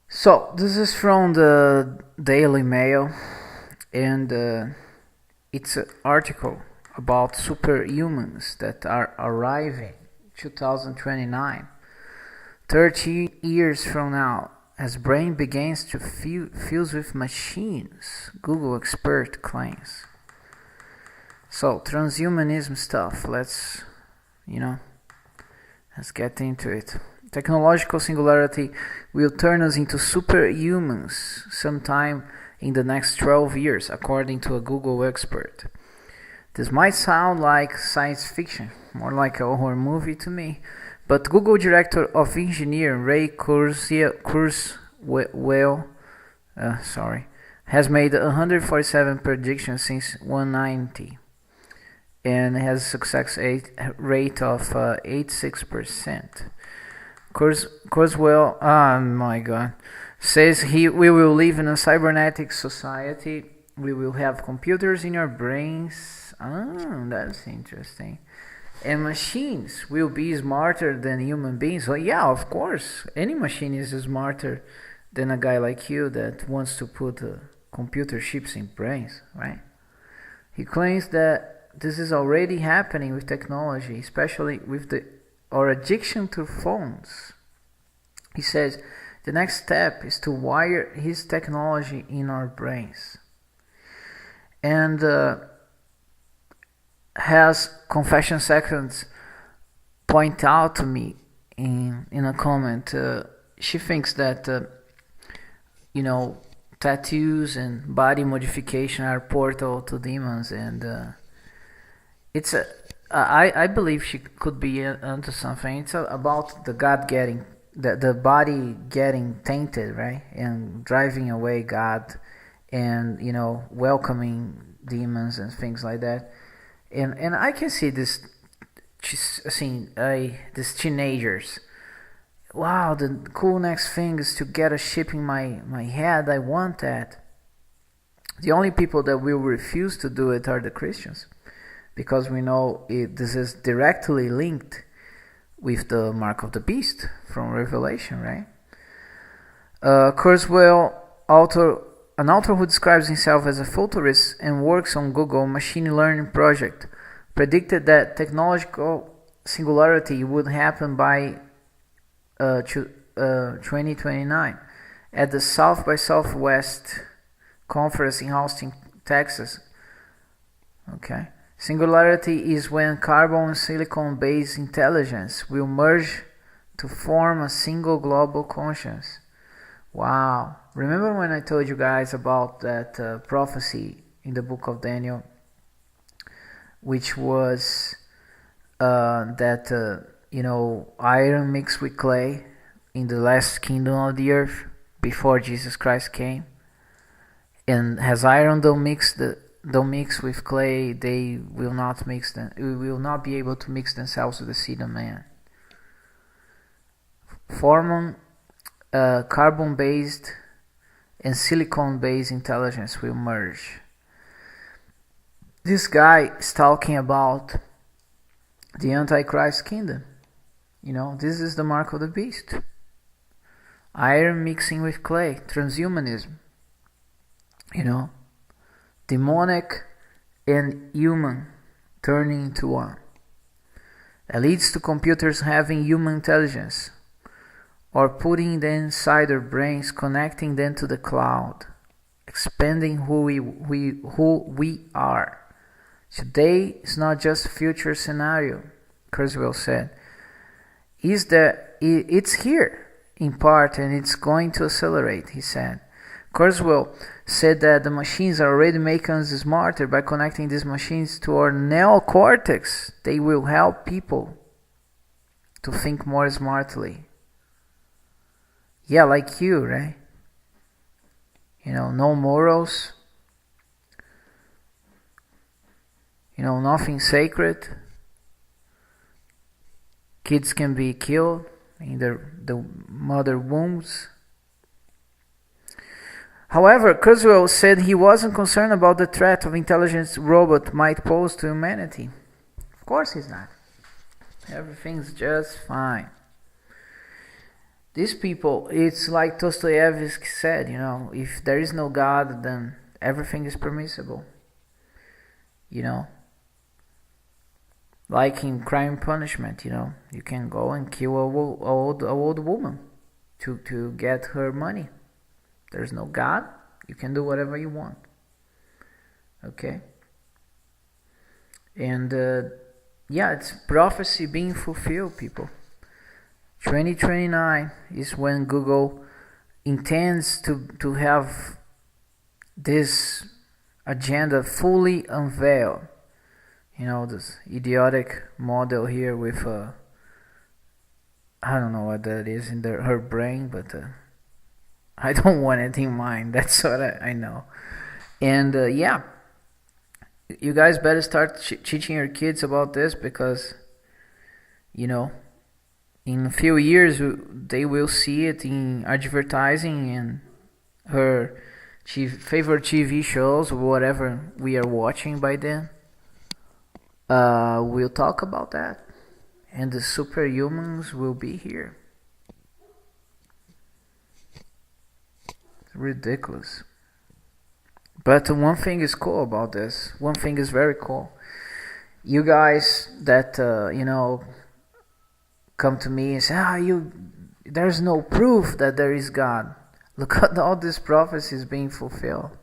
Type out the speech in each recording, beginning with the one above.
So this is from the Daily Mail, and it's an article about superhumans that are arriving 2029, 30 years from now, as brain begins to fuse with machines, Google expert claims. So transhumanism stuff, let's get into it. Technological singularity will turn us into superhumans sometime in the next 12 years, according to a Google expert. This might sound like science fiction, more like a horror movie to me, but Google Director of Engineering Ray Kurzweil has made 147 predictions since 190 and has a success rate of 86%. Kurzweil, oh my god, says we will live in a cybernetic society. We will have computers in our brains. That's interesting. And machines will be smarter than human beings. Well, yeah, of course. Any machine is smarter than a guy like you that wants to put computer chips in brains, right? He claims that this is already happening with technology, especially with our addiction to phones. He says the next step is to wire his technology in our brains. And has Confession Seconds point out to me in a comment, she thinks that tattoos and body modification are portal to demons, and it's I believe she could be onto something. It's about the God getting the body getting tainted, right, and driving away God, and welcoming demons and things like that. And I can see these teenagers. Wow, the cool next thing is to get a chip in my head. I want that. The only people that will refuse to do it are the Christians, because we know this is directly linked with the mark of the beast from Revelation, right? Kurzweil, an author who describes himself as a futurist and works on Google machine learning project, predicted that technological singularity would happen by 2029 at the South by Southwest conference in Austin, Texas. Okay. Singularity is when carbon and silicon-based intelligence will merge to form a single global conscience. Wow. Remember when I told you guys about that prophecy in the book of Daniel, which was that iron mixed with clay in the last kingdom of the earth before Jesus Christ came? And as iron don't mix with clay, they will not be able to mix themselves with the seed of man. Forming carbon-based and silicon-based intelligence will merge. This guy is talking about the Antichrist kingdom. This is the mark of the beast. Iron mixing with clay, transhumanism. Demonic and human turning into one. That leads to computers having human intelligence, or putting them inside their brains, connecting them to the cloud, expanding who we are. Today is not just a future scenario, Kurzweil said. It's here in part, and it's going to accelerate, he said. Kurzweil said that the machines are already making us smarter. By connecting these machines to our neocortex, they will help people to think more smartly. Yeah, like you, right? No morals. Nothing sacred. Kids can be killed in the mother wombs. However, Kurzweil said he wasn't concerned about the threat of intelligent robot might pose to humanity. Of course he's not. Everything's just fine. these people, it's like Dostoevsky said, you know, if there is no God, then everything is permissible. You know, like in Crime and Punishment, you know, you can go and kill a old woman to get her money. There's no God, you can do whatever you want. Okay? And yeah, it's prophecy being fulfilled, people. 2029 is when Google intends to have this agenda fully unveiled. You know, this idiotic model here with I don't know what that is in her brain, but I don't want it in mine. That's what I know. And yeah, you guys better start teaching your kids about this, because, you know, in a few years they will see it in advertising and her favorite TV shows, whatever we are watching by then. We'll talk about that, and the superhumans will be here. It's ridiculous. But one thing is cool about this. One thing is very cool. You guys that you know, come to me and say, there's no proof that there is God. Look at all these prophecies being fulfilled.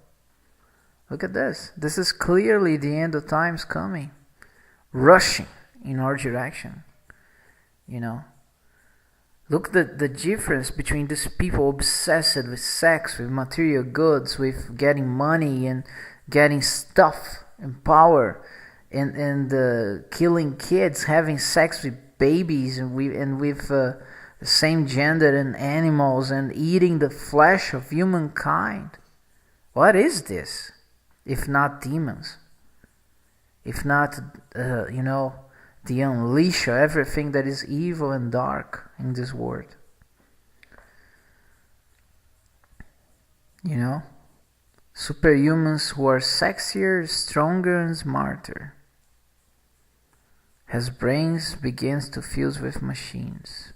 Look at this. This is clearly the end of times coming, rushing in our direction. You know, look at the difference between these people obsessed with sex, with material goods, with getting money and getting stuff and power, and killing kids, having sex with babies and with the same gender and animals, and eating the flesh of humankind. What is this if not demons? If not, you know, the unleash of everything that is evil and dark in this world. You know, superhumans who are sexier, stronger, and smarter, as brains begins to fuse with machines.